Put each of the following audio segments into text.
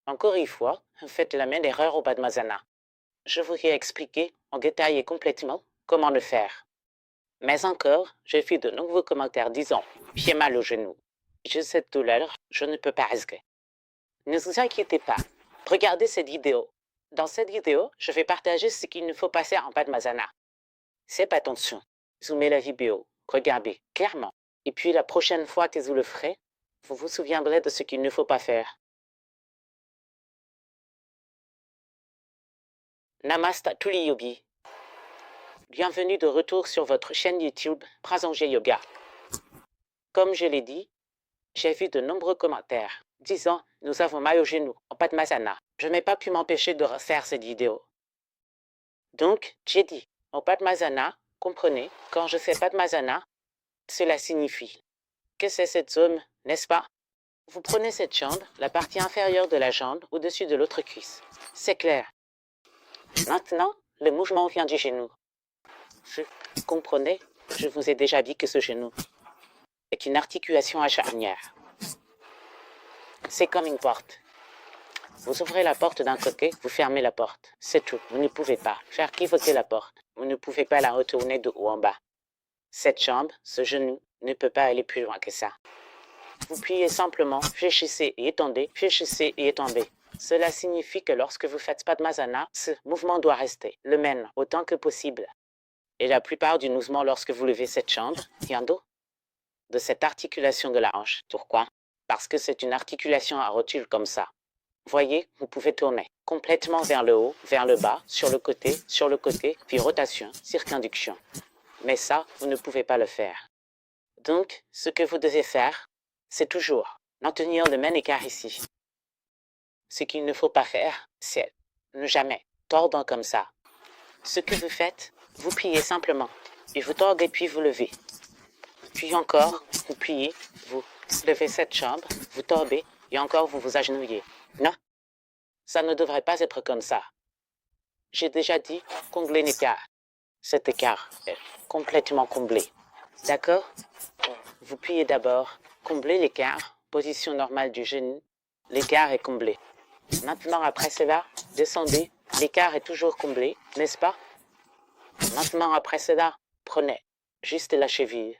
Encore une fois, vous faites la même erreur au Padmasana. Je vous ai expliqué en détail et complètement comment le faire. Mais encore, j'ai vu de nouveaux commentaires disant « J'ai mal au genou. J'ai cette douleur, je ne peux pas risquer. » Ne vous inquiétez pas. Regardez cette vidéo. Dans cette vidéo, je vais partager ce qu'il ne faut pas faire en Padmasana. Faites attention. Zoomez la vidéo. Regardez clairement. Et puis la prochaine fois que vous le ferez, vous vous souviendrez de ce qu'il ne faut pas faire. Namaste Tuli Yogi. Bienvenue de retour sur votre chaîne YouTube Prasangé Yoga. Comme je l'ai dit, j'ai vu de nombreux commentaires disant « Nous avons mal au genou en Padmasana. Je n'ai pas pu m'empêcher de refaire cette vidéo. » Donc, j'ai dit « En Padmasana, comprenez, quand je fais Padmasana, cela signifie que c'est cette zone, n'est-ce pas? Vous prenez cette jambe, la partie inférieure de la jambe, au-dessus de l'autre cuisse. C'est clair. Maintenant, le mouvement vient du genou. Vous comprenez? Je vous ai déjà dit que ce genou est une articulation à charnière. C'est comme une porte. Vous ouvrez la porte d'un côté, vous fermez la porte. C'est tout. Vous ne pouvez pas faire pivoter la porte. Vous ne pouvez pas la retourner de haut en bas. Cette jambe, ce genou, ne peut pas aller plus loin que ça. Vous pliez simplement, fléchissez et étendez, fléchissez et étendez. Cela signifie que lorsque vous faites Padmasana, ce mouvement doit rester le même autant que possible. Et la plupart du mouvement lorsque vous levez cette jambe vient de cette articulation de la hanche. Pourquoi? Parce que c'est une articulation à rotule comme ça. Voyez, vous pouvez tourner complètement vers le haut, vers le bas, sur le côté, puis rotation, circonduction. Mais ça, vous ne pouvez pas le faire. Donc, ce que vous devez faire, c'est toujours maintenir le même écart ici. Ce qu'il ne faut pas faire, c'est ne jamais tordre comme ça. Ce que vous faites, vous pliez simplement, et vous tordez puis vous levez. Puis encore, vous pliez, vous levez cette jambe, vous tordez, et encore vous vous agenouillez. Non, ça ne devrait pas être comme ça. J'ai déjà dit combler l'écart. Cet écart est complètement comblé. D'accord? Vous pliez d'abord, comblez l'écart, position normale du genou, l'écart est comblé. Maintenant, après cela, descendez, l'écart est toujours comblé, n'est-ce pas? Maintenant, après cela, prenez juste la cheville.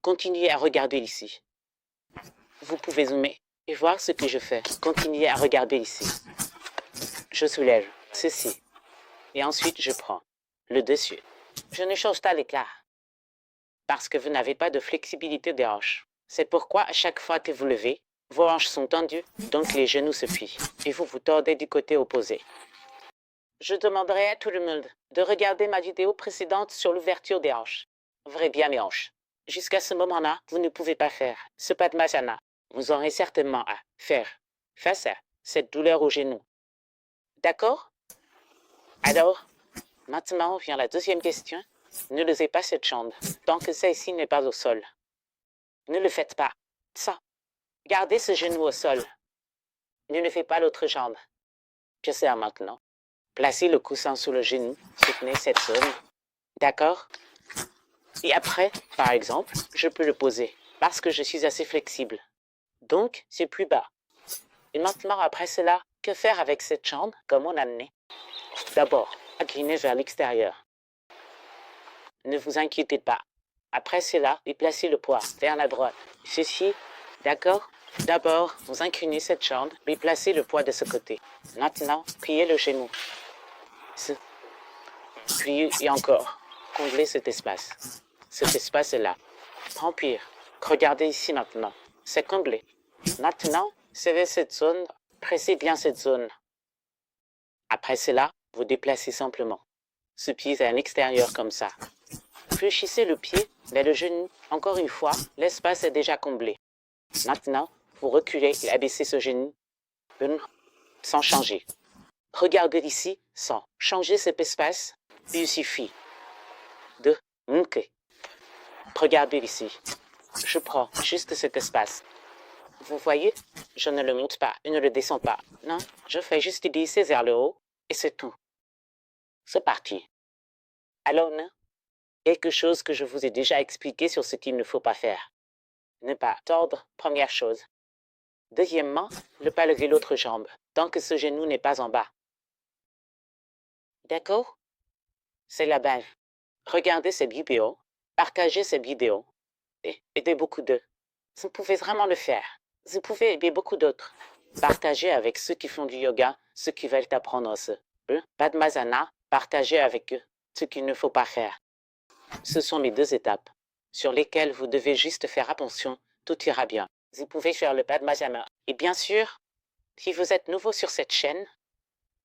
Continuez à regarder ici. Vous pouvez zoomer et voir ce que je fais. Continuez à regarder ici. Je soulève ceci. Et ensuite, je prends le dessus. Je ne change pas l'écart. Parce que vous n'avez pas de flexibilité des hanches. C'est pourquoi à chaque fois que vous levez, vos hanches sont tendues, donc les genoux se plient. Et vous vous tordez du côté opposé. Je demanderai à tout le monde de regarder ma vidéo précédente sur l'ouverture des hanches. Ouvrez bien les hanches. Jusqu'à ce moment-là, vous ne pouvez pas faire ce Padmasana. Vous aurez certainement à faire face à cette douleur au genou. D'accord? Alors, maintenant vient la deuxième question. Ne levez pas cette jambe tant que celle-ci n'est pas au sol. Ne le faites pas. Ça. Gardez ce genou au sol. Ne levez pas l'autre jambe. Je sais maintenant. Placez le coussin sous le genou. Soutenez cette zone. D'accord? Et après, par exemple, je peux le poser parce que je suis assez flexible. Donc, c'est plus bas. Et maintenant, après cela, que faire avec cette jambe comme on a amené? D'abord, incliner vers l'extérieur. Ne vous inquiétez pas. Après cela, déplacez le poids vers la droite. Ceci, d'accord? D'abord, vous inclinez cette jambe, déplacez le poids de ce côté. Maintenant, pliez le genou. Puis, et encore, comblez cet espace. Cet espace est là. Remplir. Regardez ici maintenant. C'est comblé. Maintenant, serrez cette zone, pressez bien cette zone. Après cela, vous déplacez simplement. Ce pied est à l'extérieur comme ça. Fléchissez le pied, mais le genou. Encore une fois, l'espace est déjà comblé. Maintenant, vous reculez et abaissez ce genou. Sans changer. Regardez ici, sans changer cet espace. Il suffit de monter. Regardez ici. Je prends juste cet espace. Vous voyez, je ne le monte pas, je ne le descends pas. Non, je fais juste glisser vers le haut et c'est tout. C'est parti. Alors, non, quelque chose que je vous ai déjà expliqué sur ce qu'il ne faut pas faire. Ne pas tordre, première chose. Deuxièmement, ne pas lever l'autre jambe tant que ce genou n'est pas en bas. D'accord? C'est la base. Regardez ces vidéos, partagez ces vidéos et aidez beaucoup d'eux. Vous pouvez vraiment le faire. Vous pouvez aider beaucoup d'autres. Partagez avec ceux qui font du yoga, ceux qui veulent apprendre ce. Padmasana, partagez avec eux ce qu'il ne faut pas faire. Ce sont mes 2 étapes sur lesquelles vous devez juste faire attention, tout ira bien. Vous pouvez faire le Padmasana. Et bien sûr, si vous êtes nouveau sur cette chaîne,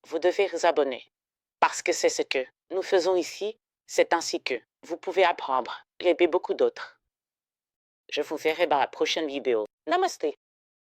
vous devez vous abonner. Parce que c'est ce que nous faisons ici, c'est ainsi que vous pouvez apprendre et aider beaucoup d'autres. Je vous verrai dans la prochaine vidéo. Namaste.